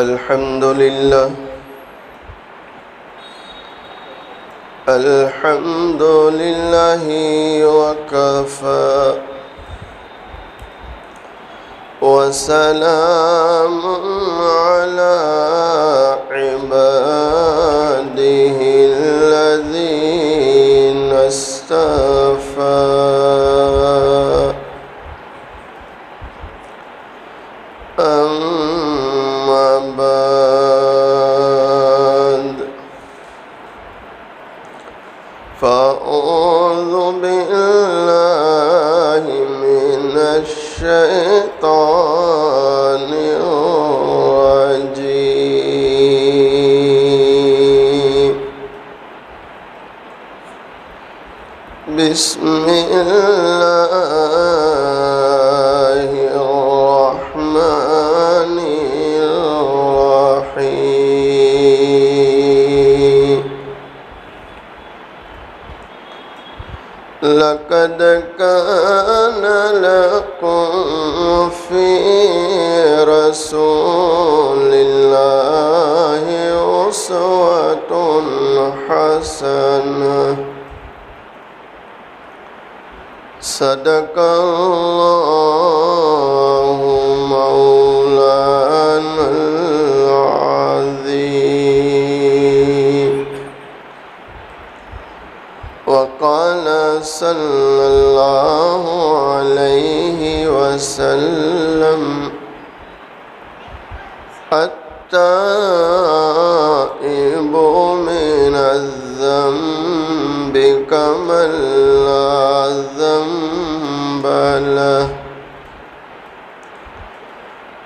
الحمد لله الحمد لله وكفى وسلام على عباده الذين اصطفى أما بعد فأعوذ بالله من الشيطان الرجيم بسم الله الرحمن الرحيم لقد كان لكم في رسول الله أسوة حسنة صدق الله مولانا العظيم وقال صلى الله عليه وسلم التائب من الذنب كمن لا ذنب له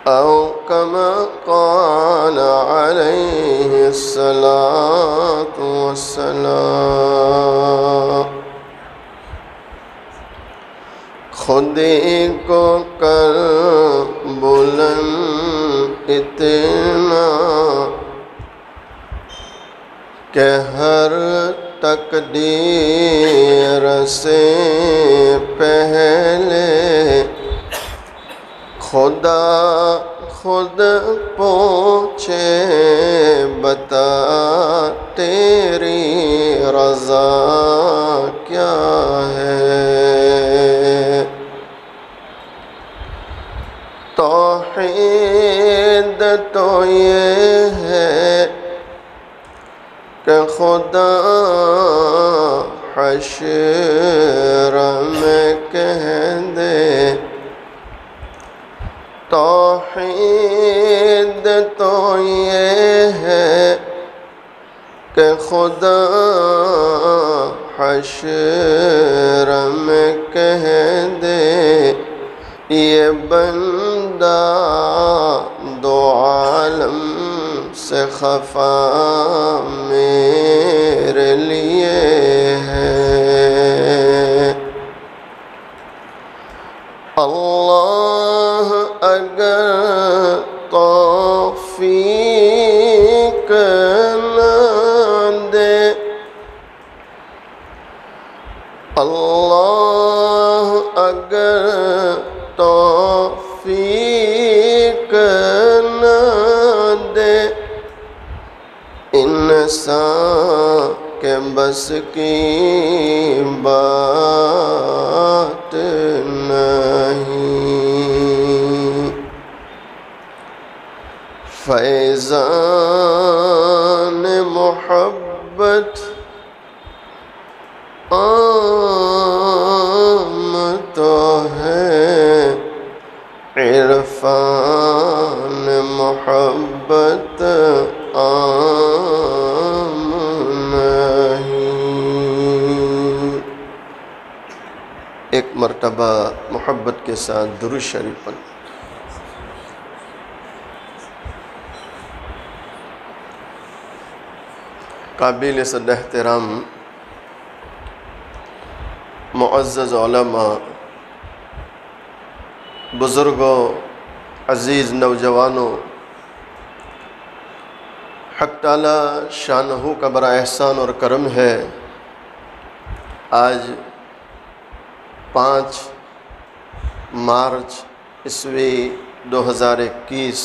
أو كما قال عليه الصلاة والسلام خودی کو کر بلند اتنا کہ ہر تقدیر سے پہلے خدا خود پوچھے بتا تیری رضا کیا ہے توحید تو یہ ہے کہ خدا حشر میں کہہ دے توحید تو یہ ہے کہ خدا حشر میں کہہ دے یہ بندہ دو عالم سے خفا میرے لیے ہے اللہ اگر توفیق نہ دے اللہ اگر توفیق نہ دے انسان کے بس کی بات نہیں فیضان محبت عام تو ہے عرفان محبت عام نہیں ایک مرتبہ محبت کے ساتھ درود شریف پڑھ قابل صد احترام معزز علماء بزرگوں عزیز نوجوانوں حق تعالی شانہ کا بڑا احسان اور کرم ہے آج 5 مارچ عیسوی 2021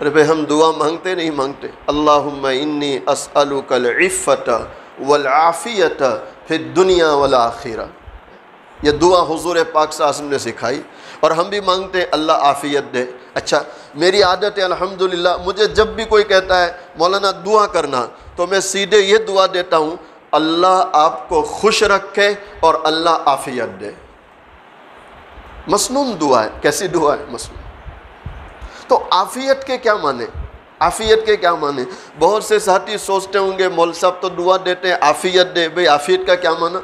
ارے بھائی ہم دعا مانگتے نہیں مانگتے؟ اللہم انی اسألک العفۃ والعافیۃ فی الدنیا والآخرہ، یہ دعا حضور پاک صلی اللہ علیہ وسلم نے سکھائی، اور ہم بھی مانگتے ہیں اللہ عافیت دے۔ اچھا میری عادت ہے الحمدللہ، مجھے جب بھی کوئی کہتا ہے مولانا دعا کرنا، تو میں سیدھے یہ دعا دیتا ہوں، اللہ آپ کو خوش رکھے اور اللہ عافیت دے۔ مسنون دعا ہے، کیسی دعا ہے؟ مسنون۔ تو عافیت کے کیا معنی؟ عافیت کے کیا معنی؟ بہت سے ساتھی سوچتے ہوں گے مول صاحب تو دعا دیتے ہیں عافیت دے، بھئی عافیت کا کیا معنی؟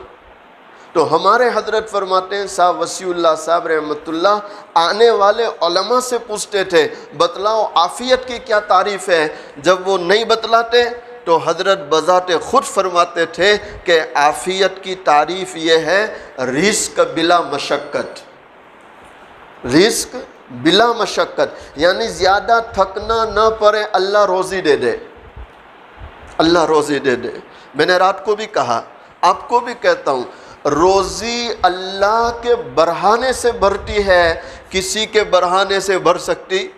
تو ہمارے حضرت فرماتے ہیں، صاحب وسیع اللہ صاحب رحمۃ اللہ، آنے والے علماء سے پوچھتے تھے بتلاؤ عافیت کی کیا تعریف ہے، جب وہ نہیں بتلاتے تو حضرت بذات خود فرماتے تھے کہ عافیت کی تعریف یہ ہے رزق بلا مشقت، رزق بلا مشقت، یعنی زیادہ تھکنا نہ پڑے، اللہ روزی دے دے، اللہ روزی دے دے۔ میں نے رات کو بھی کہا، آپ کو بھی کہتا ہوں، روزی اللہ کے بڑھانے سے بڑھتی ہے، کسی کے بڑھانے سے بڑھ سکتی؟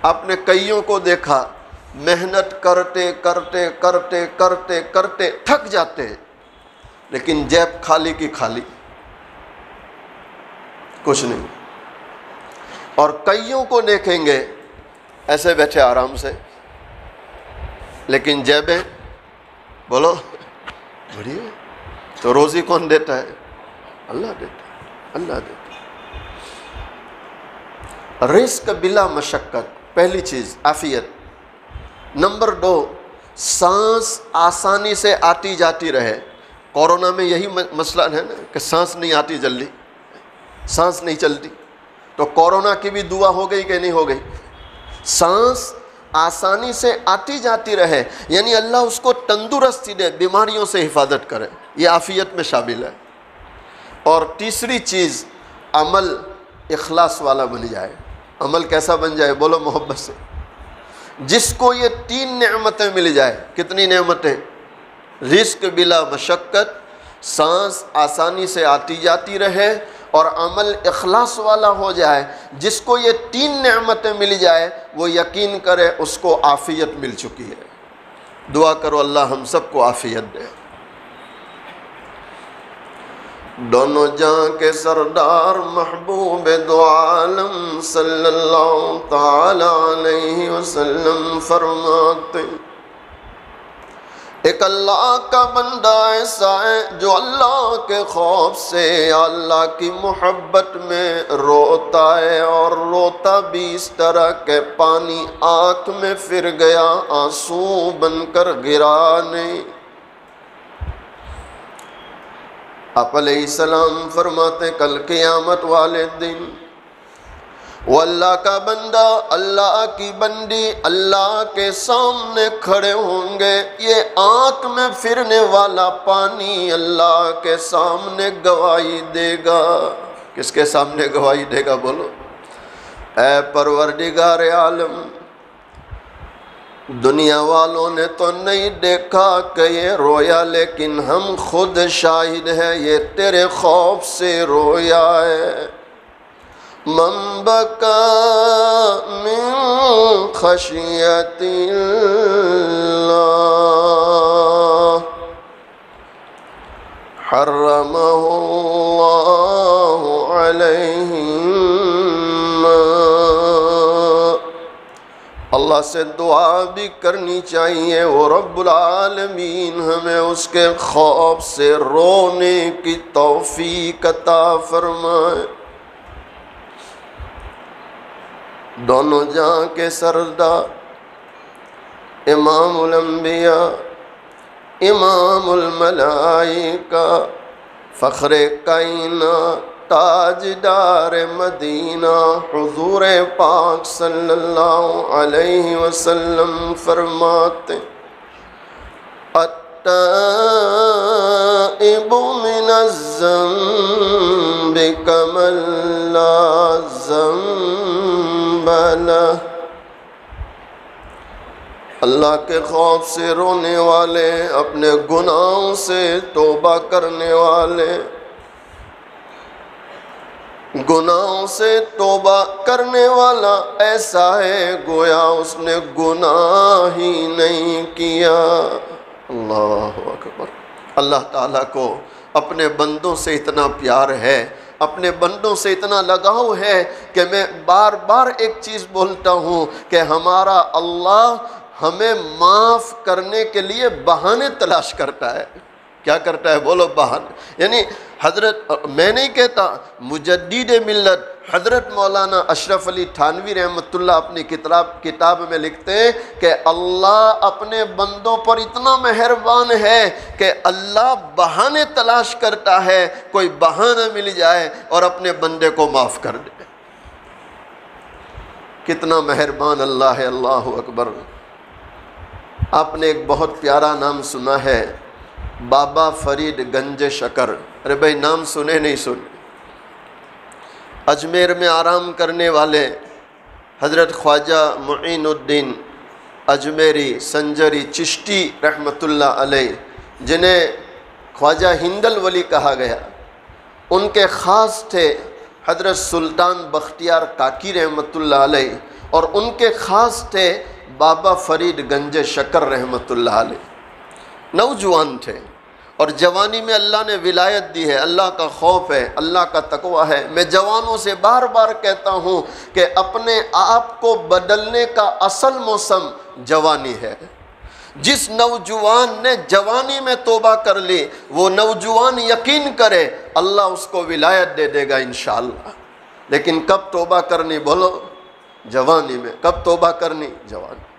آپ نے کئیوں کو دیکھا محنت کرتے کرتے کرتے کرتے کرتے تھک جاتے ہیں، لیکن جیب خالی کی خالی، کچھ نہیں۔ اور کئیوں کو دیکھیں گے ایسے بیٹھے آرام سے، لیکن جیبیں بولو بڑی ہے۔ تو روزی کون دیتا ہے؟ اللہ دیتا ہے، اللہ دیتا ہے۔ رزق بلا مشقت، پہلی چیز عافیت۔ نمبر 2، سانس آسانی سے آتی جاتی رہے۔ کورونا میں یہی مسئلہ ہے نا کہ سانس نہیں آتی جلدی، سانس نہیں چلتی، تو کورونا کی بھی دعا ہو گئی کہ نہیں ہو گئی؟ سانس آسانی سے آتی جاتی رہے، یعنی اللہ اس کو تندرستی دے، بیماریوں سے حفاظت کرے، یہ عافیت میں شامل ہے۔ اور تیسری چیز، عمل اخلاص والا بن جائے۔ عمل کیسا بن جائے؟ بولو محبت سے۔ جس کو یہ 3 نعمتیں مل جائے، کتنی نعمتیں؟ رزق بلا مشقت، سانس آسانی سے آتی جاتی رہے، اور عمل اخلاص والا ہو جائے، جس کو یہ 3 نعمتیں مل جائے وہ یقین کرے اس کو عافیت مل چکی ہے۔ دعا کرو اللہ ہم سب کو عافیت دے۔ دونوں جہاں کے سردار محبوب دو عالم صلی اللہ تعالی علیہ وسلم فرماتے، ایک اللہ کا بندہ ایسا ہے جو اللہ کے خوف سے یا اللہ کی محبت میں روتا ہے، اور روتا بھی اس طرح کہ پانی آنکھ میں پھر گیا آنسو بن کر گرا نہیں۔ آپ علیہ السلام فرماتے کل قیامت والے دن وہ اللہ کا بندہ، اللہ کی بندی اللہ کے سامنے کھڑے ہوں گے، یہ آنکھ میں پھرنے والا پانی اللہ کے سامنے گواہی دے گا۔ کس کے سامنے گواہی دے گا؟ بولو، اے پروردگار عالم، دنیا والوں نے تو نہیں دیکھا کہ یہ رویا، لیکن ہم خود شاہد ہیں یہ تیرے خوف سے رویا ہے۔ من بکا من خشیت اللہ حرمہ اللہ علیہ النار۔ اللہ سے دعا بھی کرنی چاہیے، وہ رب العالمین ہمیں اس کے خوف سے رونے کی توفیق عطا فرمائے۔ دونوں جہاں کے سردار، امام الانبیاء، امام الملائکہ، فخر کائنات، تاجدار مدینہ، حضور پاک صلی اللہ علیہ وسلم فرماتے، التائب من الذنب کمن لا ذنب لہ۔ اللہ کے خوف سے رونے والے، اپنے گناہوں سے توبہ کرنے والے، گناہوں سے توبہ کرنے والا ایسا ہے گویا اس نے گناہ ہی نہیں کیا۔ اللہ اکبر۔ اللہ تعالیٰ کو اپنے بندوں سے اتنا پیار ہے، اپنے بندوں سے اتنا لگاؤ ہے کہ میں بار بار ایک چیز بولتا ہوں کہ ہمارا اللہ ہمیں معاف کرنے کے لیے بہانے تلاش کرتا ہے۔ کیا کرتا ہے؟ بولو بہانے۔ یعنی حضرت، میں نہیں کہتا، مجدد ملت حضرت مولانا اشرف علی تھانوی رحمۃ اللہ اپنی کتاب میں لکھتے ہیں کہ اللہ اپنے بندوں پر اتنا مہربان ہے کہ اللہ بہانے تلاش کرتا ہے، کوئی بہانہ مل جائے اور اپنے بندے کو معاف کر دے۔ کتنا مہربان اللہ ہے، اللہ اکبر۔ آپ نے ایک بہت پیارا نام سنا ہے، بابا فرید گنج شکر۔ ارے بھائی نام سنے نہیں سنے؟ اجمیر میں آرام کرنے والے حضرت خواجہ معین الدین اجمیری سنجری چشتی رحمۃ اللہ علیہ، جنہیں خواجہ ہندل ولی کہا گیا، ان کے خاص تھے حضرت سلطان بختیار کاکی رحمۃ اللہ علیہ، اور ان کے خاص تھے بابا فرید گنج شکر رحمۃ اللہ علیہ۔ نوجوان تھے اور جوانی میں اللہ نے ولایت دی ہے، اللہ کا خوف ہے، اللہ کا تقوی ہے۔ میں جوانوں سے بار بار کہتا ہوں کہ اپنے آپ کو بدلنے کا اصل موسم جوانی ہے۔ جس نوجوان نے جوانی میں توبہ کر لی، وہ نوجوان یقین کرے اللہ اس کو ولایت دے دے گا انشاءاللہ۔ لیکن کب توبہ کرنی؟ بولو، جوانی میں۔ کب توبہ کرنی؟ جوانی۔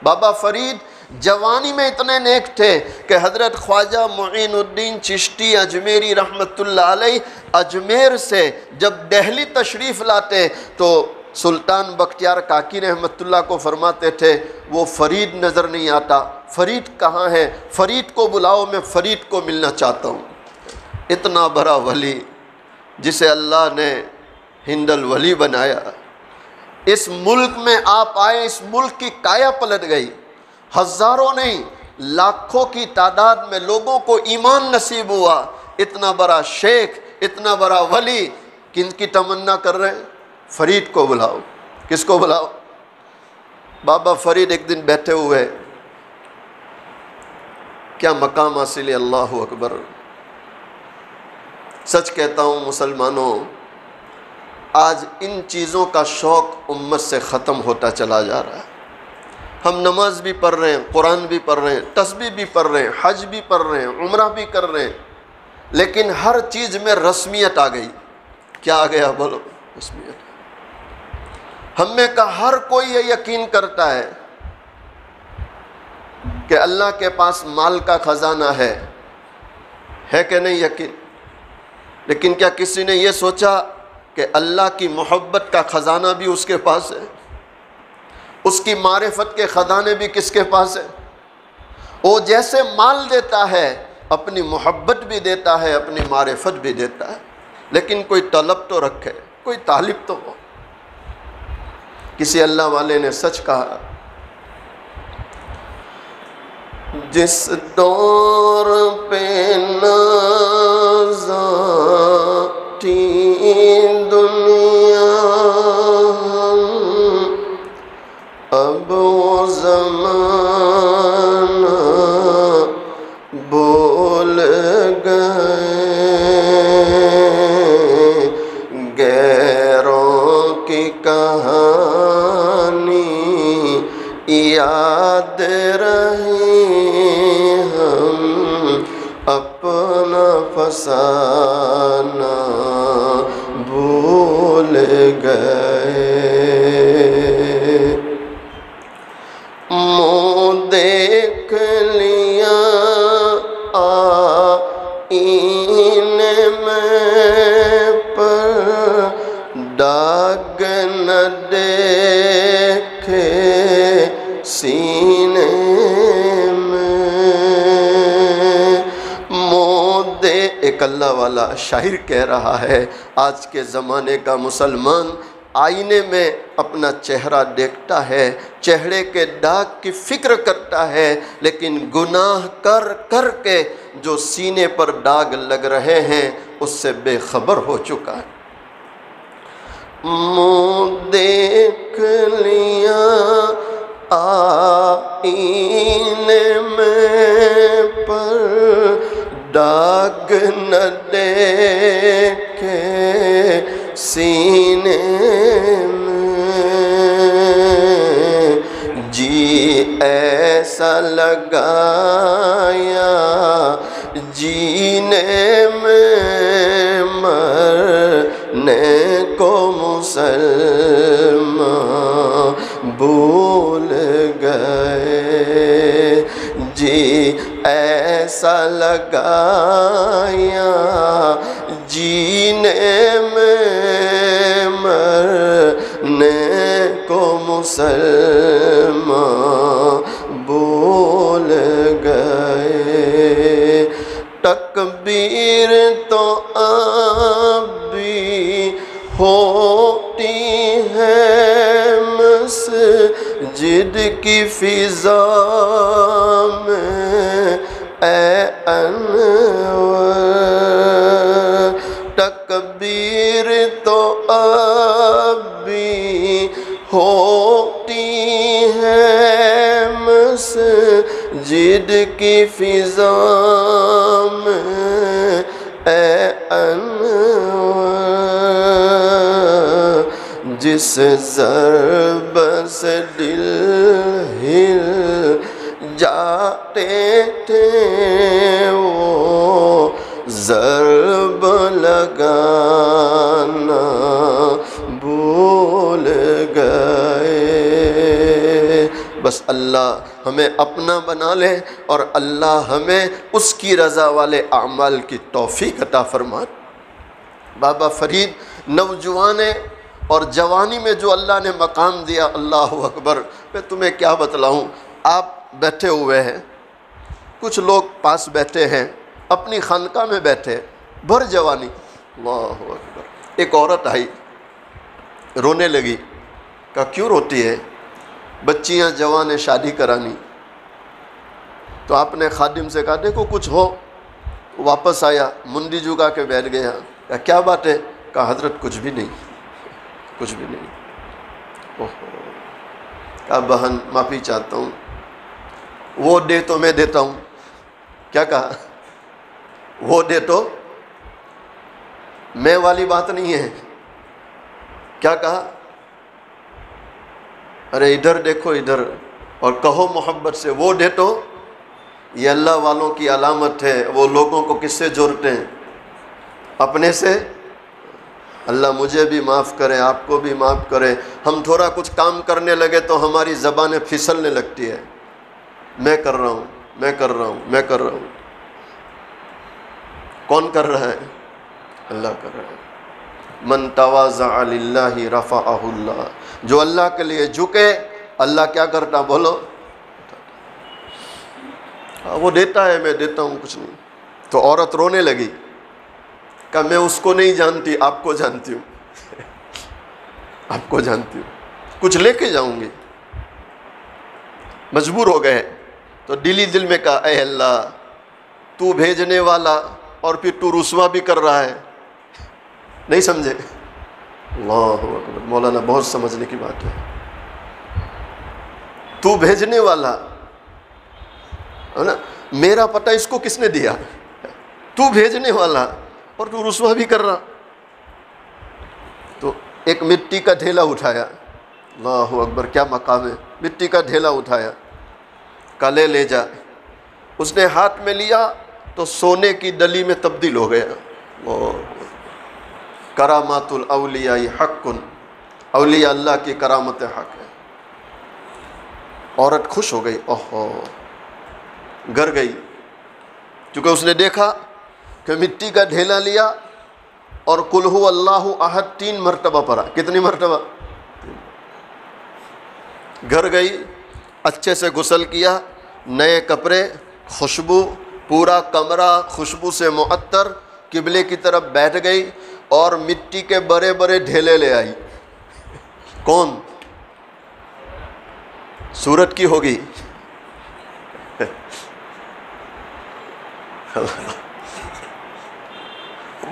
بابا فرید جوانی میں اتنے نیک تھے کہ حضرت خواجہ معین الدین چشتی اجمیری رحمۃ اللہ علیہ اجمیر سے جب دہلی تشریف لاتے تو سلطان بختیار کاکی رحمۃ اللہ کو فرماتے تھے وہ فرید نظر نہیں آتا، فرید کہاں ہے؟ فرید کو بلاؤ، میں فرید کو ملنا چاہتا ہوں۔ اتنا بڑا ولی جسے اللہ نے ہند الولی بنایا، اس ملک میں آپ آئے، اس ملک کی کایا پلٹ گئی، ہزاروں نہیں لاکھوں کی تعداد میں لوگوں کو ایمان نصیب ہوا۔ اتنا بڑا شیخ، اتنا بڑا ولی، کن کی تمنا کر رہے ہیں؟ فرید کو بلاؤ۔ کس کو بلاؤ؟ بابا فرید ایک دن بیٹھے ہوئے، کیا مقام حاصل ہے، اللہ اکبر۔ سچ کہتا ہوں مسلمانوں، آج ان چیزوں کا شوق امت سے ختم ہوتا چلا جا رہا ہے۔ ہم نماز بھی پڑھ رہے ہیں، قرآن بھی پڑھ رہے ہیں، تسبیح بھی پڑھ رہے ہیں، حج بھی پڑھ رہے ہیں، عمرہ بھی کر رہے ہیں، لیکن ہر چیز میں رسمیت آ گئی۔ کیا آ گیا؟ بولو، رسمیت۔ ہم میں کا ہر کوئی یہ یقین کرتا ہے کہ اللہ کے پاس مال کا خزانہ ہے کہ نہیں یقین؟ لیکن کیا کسی نے یہ سوچا کہ اللہ کی محبت کا خزانہ بھی اس کے پاس ہے؟ اس کی معرفت کے خزانے بھی کس کے پاس ہے؟ وہ جیسے مال دیتا ہے اپنی محبت بھی دیتا ہے، اپنی معرفت بھی دیتا ہے، لیکن کوئی طلب تو رکھے، کوئی طالب تو ہو۔ کسی اللہ والے نے سچ کہا، جس دور پہ نازاتی دنیا اب وہ زمانہ بول گئے، غیروں کی کہانی یاد رہی، ہم اپنا فسانہ بھول گئے۔ منہ دیکھ لیا آئینے میں پر داغ نہ دیکھے سینے میں، منہ دے۔ ایک اللہ والا شاعر کہہ رہا ہے، آج کے زمانے کا مسلمان آئینے میں اپنا چہرہ دیکھتا ہے، چہرے کے داغ کی فکر کرتا ہے، لیکن گناہ کر کر کے جو سینے پر داغ لگ رہے ہیں اس سے بے خبر ہو چکا ہے۔ منہ دیکھ لیا آئینے میں پر داغ نہ دیکھے سینے میں، جی ایسا لگایا جینے میں مرنے کو مسلمان بھول گئے، جی ایسا لگایا جینے میں مرنے کو مسلمان بھول گئے۔ تکبیر تو اب بھی ہوتی ہے مسجد کی فضا میں اے انور، تکبیر تو اب بھی ہوتی ہے مسجد کی فضا میں اے انور، جس ضرب سے دل ہل جاتے تھے وہ ضرب لگانا بھول گئے۔ بس اللہ ہمیں اپنا بنا لے اور اللہ ہمیں اس کی رضا والے اعمال کی توفیق عطا فرما۔ بابا فرید نوجوان اور جوانی میں جو اللہ نے مقام دیا، اللہ اکبر، میں تمہیں کیا بتلاؤں۔ آپ بیٹھے ہوئے ہیں، کچھ لوگ پاس بیٹھے ہیں، اپنی خانقاہ میں بیٹھے، بھر جوانی، اللہ اکبر۔ ایک عورت آئی، رونے لگی، کہا کیوں روتی ہے؟ بچیاں جوان ہیں، شادی کرانی۔ تو آپ نے خادم سے کہا دیکھو کچھ ہو۔ واپس آیا، منڈی جھکا کے بیٹھ گیا، کہا کیا بات ہے؟ کہا حضرت کچھ بھی نہیں، کچھ بھی نہیں۔ کہا بہن معافی چاہتا ہوں، وہ دے تو میں دیتا ہوں۔ کیا کہا؟ وہ دے تو میں والی بات نہیں ہے۔ کیا کہا؟ ارے ادھر دیکھو ادھر، اور کہو محبت سے وہ دے تو۔ یہ اللہ والوں کی علامت ہے، وہ لوگوں کو کس سے جوڑتے ہیں؟ اپنے سے۔ اللہ مجھے بھی معاف کرے، آپ کو بھی معاف کرے۔ ہم تھوڑا کچھ کام کرنے لگے تو ہماری زبانیں پھسلنے لگتی ہے، میں کر رہا ہوں، میں کر رہا ہوں، میں کر رہا ہوں۔ کون کر رہا ہے؟ اللہ کر رہا ہے۔ من تواضع للہ رفعہ اللہ، جو اللہ کے لیے جھکے اللہ کیا کرتا؟ بولو، وہ دیتا ہے، میں دیتا ہوں، کچھ نہیں۔ تو عورت رونے لگی، کہ میں اس کو نہیں جانتی، آپ کو جانتی ہوں، آپ کو جانتی ہوں، کچھ لے کے جاؤں گی۔ مجبور ہو گئے تو دلی دل میں کہا اے اللہ، تو بھیجنے والا اور پھر تو رسوا بھی کر رہا ہے۔ نہیں سمجھے؟ اللہ اکبر، مولانا بہت سمجھنے کی بات ہے۔ تو بھیجنے والا ہے نا، میرا پتہ اس کو کس نے دیا؟ تو بھیجنے والا اور تو رسوا بھی کر رہا۔ تو ایک مٹی کا ڈھیلا اٹھایا، اللہ اکبر کیا مقام ہے، مٹی کا ڈھیلا اٹھایا، کالے لے جا۔ اس نے ہاتھ میں لیا تو سونے کی ڈلی میں تبدیل ہو گیا۔ کرامات الاولیاء حق، اولیاء اللہ کی کرامت حق ہے۔ عورت خوش ہو گئی، اوہو، گھر گئی، چونکہ اس نے دیکھا کہ مٹی کا ڈھیلا لیا اور قل هو اللہ احد 3 مرتبہ پڑھا۔ کتنی مرتبہ؟ گھر گئی، اچھے سے غسل کیا، نئے کپڑے، خوشبو، پورا کمرہ خوشبو سے معطر، قبلے کی طرف بیٹھ گئی اور مٹی کے بڑے بڑے ڈھیلے لے آئی۔ کون؟ سورت کی ہوگی،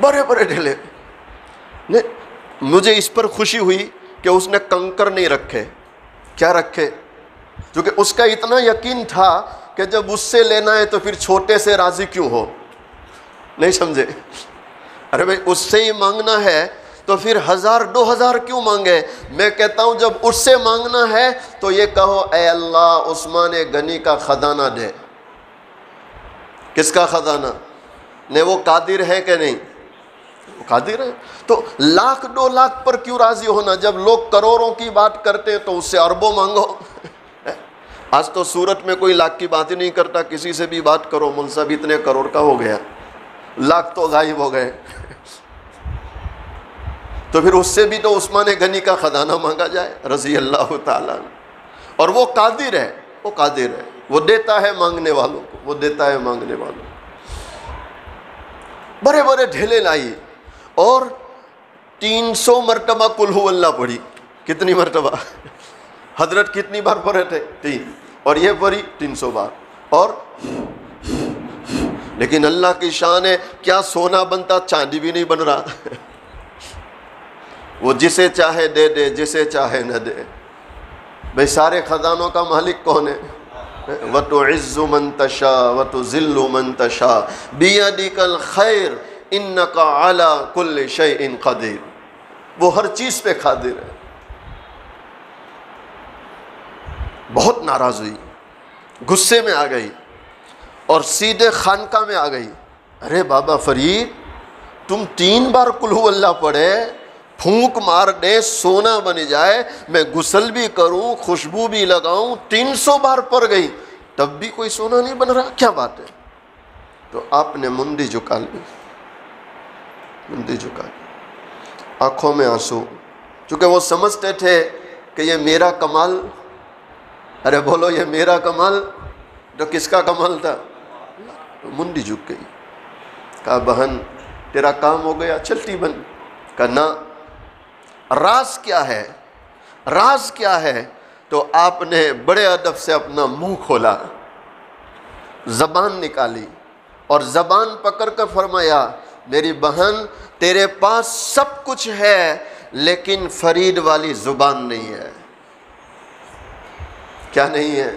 بڑے بڑے ڈھیلے، مجھے اس پر خوشی ہوئی کہ اس نے کنکر نہیں رکھے. کیا رکھے؟ کیونکہ اس کا اتنا یقین تھا کہ جب اس سے لینا ہے تو پھر چھوٹے سے راضی کیوں ہو. نہیں سمجھے؟ ارے بھائی اس سے ہی مانگنا ہے تو پھر 1000 2000 کیوں مانگے؟ میں کہتا ہوں جب اس سے مانگنا ہے تو یہ کہو اے اللہ عثمان غنی کا خزانہ دے. کس کا خزانہ؟ نہیں وہ قادر ہے کہ نہیں؟ وہ قادر ہے. تو 1,00,000 2 لاکھ پر کیوں راضی ہونا؟ جب لوگ کروڑوں کی بات کرتے تو اس سے اربوں مانگو. آج تو صورت میں کوئی لاکھ کی بات ہی نہیں کرتا. کسی سے بھی بات کرو مول صاحب اتنے کروڑ کا ہو گیا، لاکھ تو غائب ہو گئے. تو پھر اس سے بھی تو عثمان غنی کا خزانہ مانگا جائے رضی اللہ تعالیٰ. اور وہ قادر ہے، وہ قادر ہے، وہ دیتا ہے مانگنے والوں کو، وہ دیتا ہے مانگنے والوں کو. بڑے بڑے ڈھیلے لائی اور 300 مرتبہ قل ہو اللہ پڑھی. کتنی مرتبہ؟ حضرت کتنی بار پڑھے تھے؟ 3. اور یہ پڑھی 300 بار. اور لیکن اللہ کی شان ہے، کیا سونا بنتا چاندی بھی نہیں بن رہا. وہ جسے چاہے دے دے، جسے چاہے نہ دے. بھئی سارے خزانوں کا مالک کون ہے؟ وَتُعِزُّ مَن تَشَاءُ وَتُذِلُّ مَن تَشَاءُ بِيَدِكَ الْخَيْرُ إِنَّكَ عَلَى كُلِّ شَيْءٍ قَدِيرٌ. وہ ہر چیز پہ قادر ہے. بہت ناراض ہوئی، غصے میں آ گئی اور سیدھے خانقاہ میں آ گئی. ارے بابا فرید تم 3 بار قل ہو اللہ پڑھے، پھونک مار دے سونا بن جائے، میں غسل بھی کروں خوشبو بھی لگاؤں، 300 بار پڑھ گئی تب بھی کوئی سونا نہیں بن رہا، کیا بات ہے؟ تو آپ نے مندی جھکا لی، مندی جھکا لی، آنکھوں میں آنسو، چونکہ وہ سمجھتے تھے کہ یہ میرا کمال. ارے بولو یہ میرا کمال، تو کس کا کمال تھا؟ مندی جھک گئی. کہا بہن تیرا کام ہو گیا، چلتی بن. کہا نہ. راز کیا ہے؟ راز کیا ہے؟ تو آپ نے بڑے ادب سے اپنا منہ کھولا، زبان نکالی اور زبان پکڑ کر فرمایا میری بہن تیرے پاس سب کچھ ہے لیکن فرید والی زبان نہیں ہے. کیا نہیں ہے؟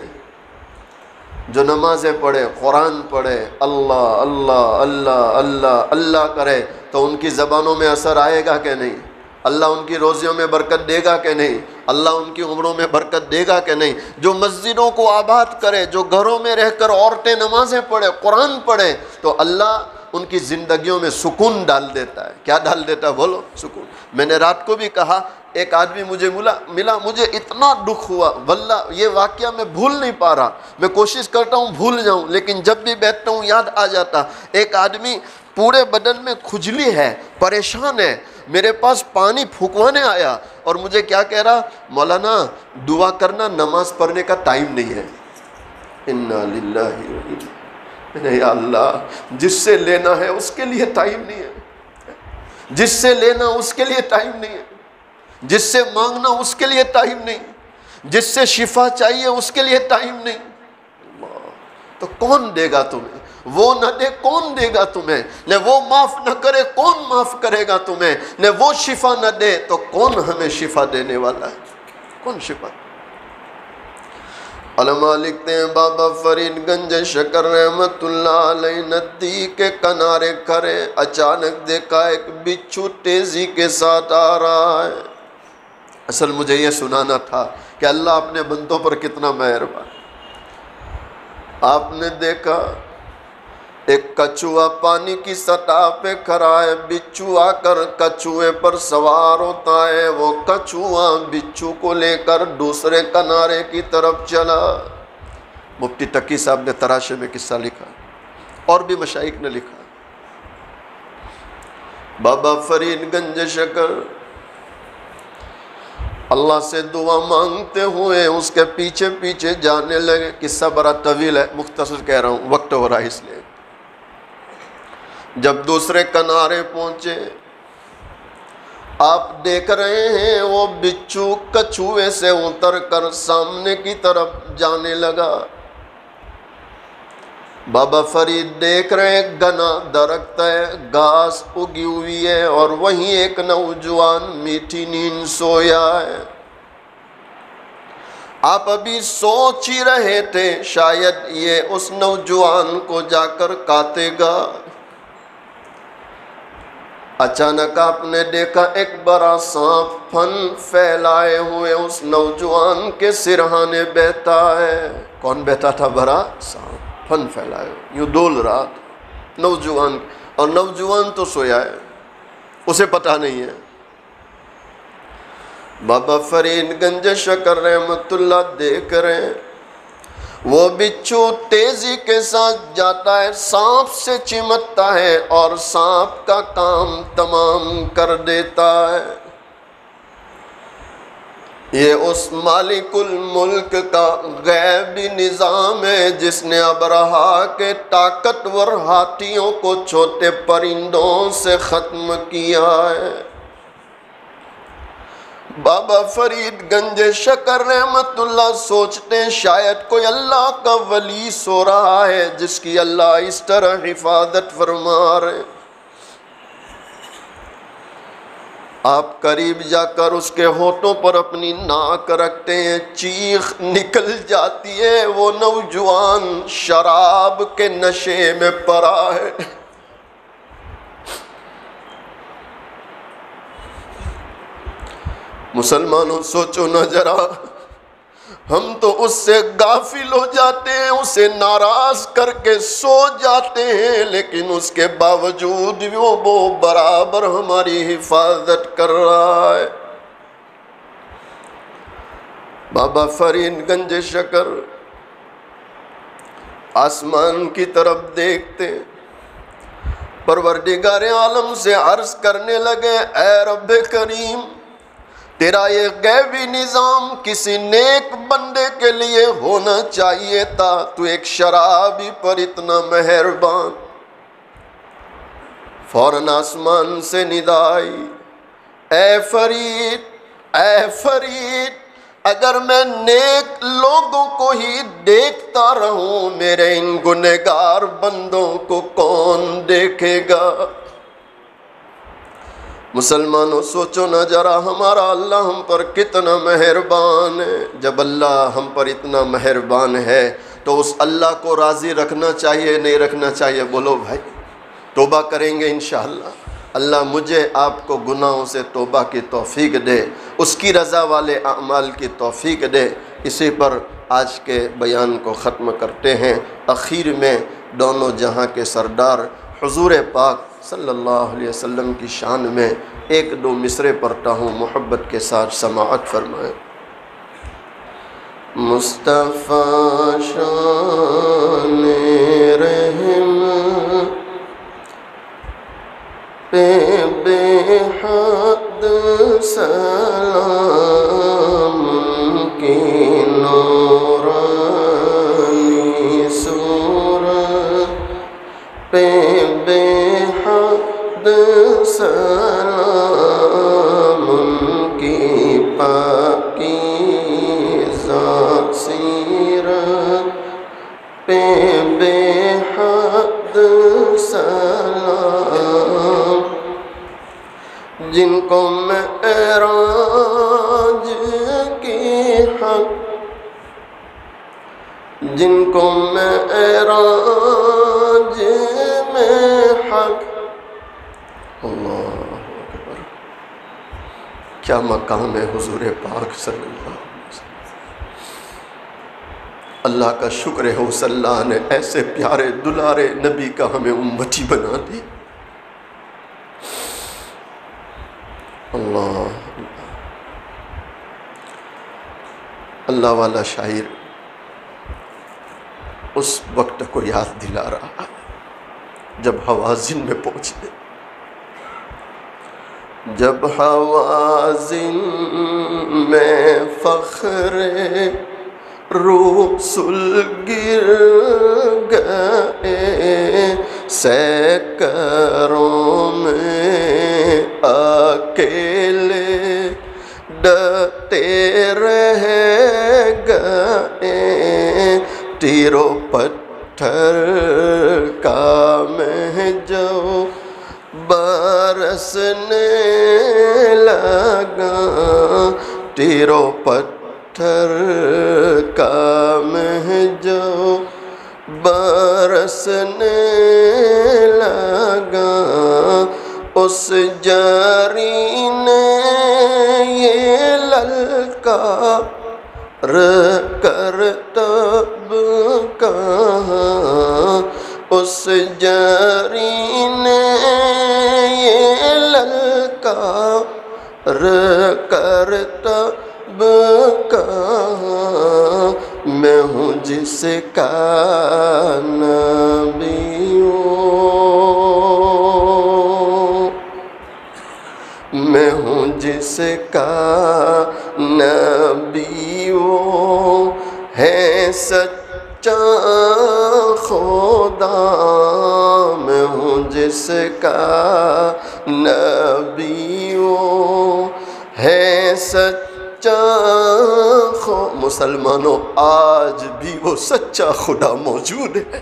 جو نمازیں پڑھے، قرآن پڑھے، اللہ اللہ اللہ اللہ اللہ کرے تو ان کی زبانوں میں اثر آئے گا کہ نہیں؟ اللہ ان کی روزیوں میں برکت دے گا کہ نہیں؟ اللہ ان کی عمروں میں برکت دے گا کہ نہیں؟ جو مسجدوں کو آباد کرے، جو گھروں میں رہ کر عورتیں نمازیں پڑھے، قرآن پڑھے، تو اللہ ان کی زندگیوں میں سکون ڈال دیتا ہے. کیا ڈال دیتا ہے؟ بولو سکون. میں نے رات کو بھی کہا ایک آدمی مجھے ملا، مجھے اتنا دکھ ہوا، واللہ یہ واقعہ میں بھول نہیں پا رہا. میں کوشش کرتا ہوں بھول جاؤں لیکن جب بھی بیٹھتا ہوں یاد آ جاتا. ایک آدمی پورے بدن میں کھجلی ہے، پریشان ہے، میرے پاس پانی پھونکوانے آیا اور مجھے کیا کہہ رہا؟ مولانا دعا کرنا، نماز پڑھنے کا ٹائم نہیں ہے. انا للہ و انا، یا اللہ جس سے لینا ہے اس کے لیے ٹائم نہیں ہے، جس سے لینا اس کے لیے ٹائم نہیں ہے، جس سے مانگنا اس کے لیے ٹائم نہیں، جس سے شفا چاہیے اس کے لیے ٹائم نہیں. تو کون دے گا تمہیں؟ وہ نہ دے کون دے گا تمہیں؟ نہ وہ معاف نہ کرے کون معاف کرے گا تمہیں؟ نہ وہ شفا نہ دے تو کون ہمیں شفا دینے والا ہے؟ کون شفا؟ علماء لکھتے ہیں بابا فرید گنج شکر رحمت اللہ علیہ ندی کے کنارے کھڑے، اچانک دیکھا ایک بچھو تیزی کے ساتھ آ رہا ہے. اصل مجھے یہ سنانا تھا کہ اللہ اپنے بندوں پر کتنا مہربان. آپ نے دیکھا ایک کچھوا پانی کی سطح پہ کھڑا ہے، بچھو آ کر کچھوے پر سوار ہوتا ہے، وہ کچھوا بچھو کو لے کر دوسرے کنارے کی طرف چلا. مفتی تقی صاحب نے تراشے میں قصہ لکھا اور بھی مشائخ نے لکھا. بابا فرید گنج شکر اللہ سے دعا مانگتے ہوئے اس کے پیچھے پیچھے جانے لگے. قصہ بڑا طویل ہے، مختصر کہہ رہا ہوں، وقت ہو رہا ہے اس لیے. جب دوسرے کنارے پہنچے آپ دیکھ رہے ہیں وہ بچھو کچھوے سے اتر کر سامنے کی طرف جانے لگا. بابا فرید دیکھ رہے ہیں گنا درخت ہے، گھاس اگی ہوئی ہے، اور وہیں ایک نوجوان میٹھی نیند سویا ہے۔ آپ ابھی سوچ ہی رہے تھے شاید یہ اس نوجوان کو جا کر کاٹے گا، اچانک آپ نے دیکھا ایک بڑا سانپ پھن پھیلائے ہوئے اس نوجوان کے سرہانے بیٹھا ہے۔ کون بیٹھا تھا؟ بڑا سانپ پھن پھیلائے ہوئے، یوں ڈول رہا تھا نوجوان، اور نوجوان تو سویا ہے، اسے پتہ نہیں ہے۔ بابا فرید گنج شکر رحمت اللہ دیکھ رہے ہیں وہ بچھو تیزی کے ساتھ جاتا ہے، سانپ سے چمٹتا ہے اور سانپ کا کام تمام کر دیتا ہے۔ یہ اس مالک الملک کا غیبی نظام ہے جس نے ابرہا کے طاقتور ہاتھیوں کو چھوٹے پرندوں سے ختم کیا ہے۔ بابا فرید گنج شکر رحمت اللہ سوچتے ہیں شاید کوئی اللہ کا ولی سو رہا ہے جس کی اللہ اس طرح حفاظت فرما رہے۔ آپ قریب جا کر اس کے ہونٹوں پر اپنی ناک رکھتے ہیں، چیخ نکل جاتی ہے، وہ نوجوان شراب کے نشے میں پڑا ہے۔ مسلمانوں سوچو نہ ذرا، ہم تو اس سے غافل ہو جاتے ہیں، اسے ناراض کر کے سو جاتے ہیں، لیکن اس کے باوجود وہ برابر ہماری حفاظت کر رہا ہے۔ بابا فرید گنج شکر آسمان کی طرف دیکھتے، پروردگار عالم سے عرض کرنے لگے، اے رب کریم، تیرا یہ غیبی نظام کسی نیک بندے کے لیے ہونا چاہیے تھا، تو ایک شرابی پر اتنا مہربان۔ فوراً آسمان سے ندا آئی، اے فرید، اے فرید، اگر میں نیک لوگوں کو ہی دیکھتا رہوں، میرے ان گنہگار بندوں کو کون دیکھے گا؟ مسلمانوں سوچو نہ ذرا، ہمارا اللہ ہم پر کتنا مہربان ہے۔ جب اللہ ہم پر اتنا مہربان ہے تو اس اللہ کو راضی رکھنا چاہیے نہیں رکھنا چاہیے؟ بولو بھائی، توبہ کریں گے انشاءاللہ۔ اللہ مجھے آپ کو گناہوں سے توبہ کی توفیق دے، اس کی رضا والے اعمال کی توفیق دے۔ اسی پر آج کے بیان کو ختم کرتے ہیں۔ اخیر میں دونوں جہاں کے سردار حضور پاک صلی اللہ علیہ وسلم کی شان میں ایک دو مصرے پڑھتا ہوں، محبت کے ساتھ سماعت فرمائیں۔ مصطفیٰ شان رحم پہ بے حد سلام کی نورانی صورت پہ بے حد سلام کی پاکیزہ سیرت پہ بے حد سلام، جن کو معراج کی حق، جن کو معراج میں حق، اللہ اکبر، کیا مقام ہے حضور پاک صلی اللہ علیہ وسلم۔ اللہ کا شکر ہے اس اللہ نے ایسے پیارے دلارے نبی کا ہمیں امتی بنا دی۔ اللہ والا شاعر اس وقت کو یاد دلا رہا جب حوازن میں پہنچے، جب حوازن میں فخر رسل گر گئے، سینکڑوں میں اکیلے ڈٹے رہ گئے، تیروں پتھروں پتھر کا میں جو برسنے لگا، تیرو پتھر کا میں جو برسنے لگا، اس جاری نے یہ للکار کر تب کہا، اس جاری نے یہ للکار کر تب کہا، میں ہوں جس کا نبی ہوں، میں ہوں جس کا نبی ہوں، ہے سچا خدا، میں ہوں جس کا نبی ہوں، ہے سچا مسلمانوں آج بھی وہ سچا خدا موجود ہے۔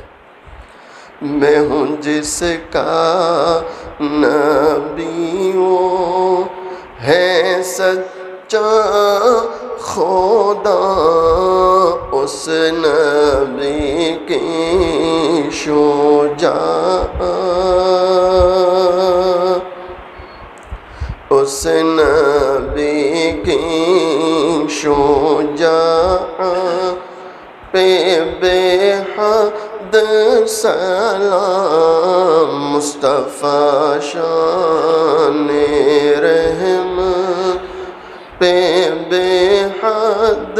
میں ہوں جس کا نبی ہوں، ہے سچا خدا، اس نبی کی شجاعت، اس نبی کی شجاعت پہ بے حد سلام، مصطفیٰ شان رحمت پہ بے حد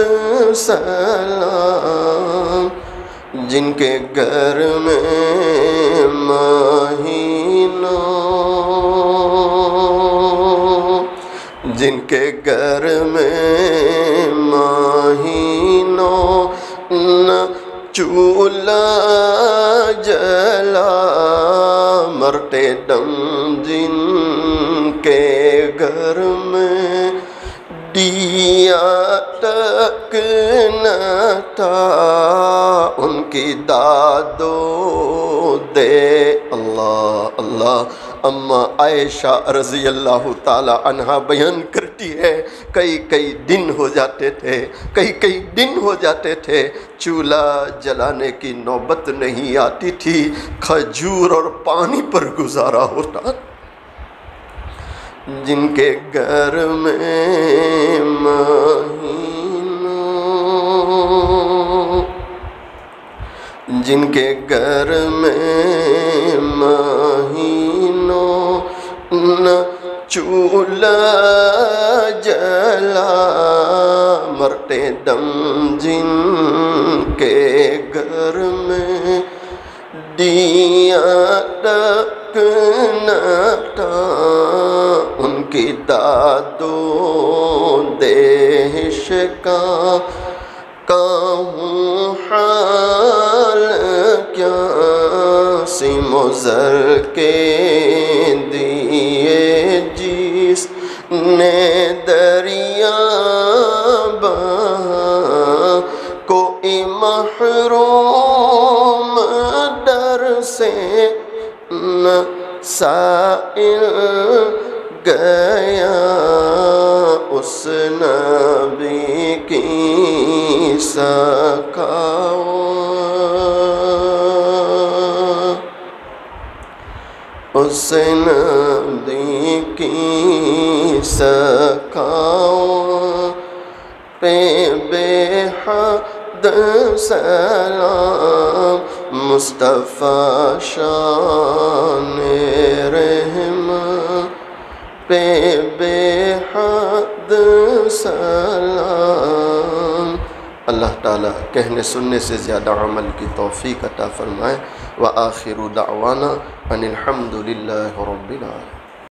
سلام، جن کے گھر میں مہینوں، جن کے گھر میں مہینوں نہ چولہا جلا، مرتے دم جن کے گھر میں دیا تک نہ تھا، ان کی دادو دے اللہ اللہ۔ اما عائشہ رضی اللہ تعالی عنہا بیان کرتی ہے، کئی دن ہو جاتے تھے، کئی دن ہو جاتے تھے، چولہا جلانے کی نوبت نہیں آتی تھی، کھجور اور پانی پر گزارا ہوتا۔ جن کے گھر میں مہینوں، جن کے گھر میں مہینوں نہ چولہا جلا، مرتے دم جن کے گھر میں دیا تک نہ تھا، ان کی دادو دیش کا کہوں حال کیا، سیم و زر کے دیے جس نے دریا بہا، کوئی محروم در سے نہ سائل گیا، اس نبی کی سخاوت، اس نبی کی سخاوت پہ بے حد سلام، مصطفیٰ شان رحمت پہ بے حد سلام۔ اللہ تعالیٰ کہنے سننے سے زیادہ عمل کی توفیق عطا فرمائے۔ وآخر دعوانا ان الحمد للہ رب العالمین۔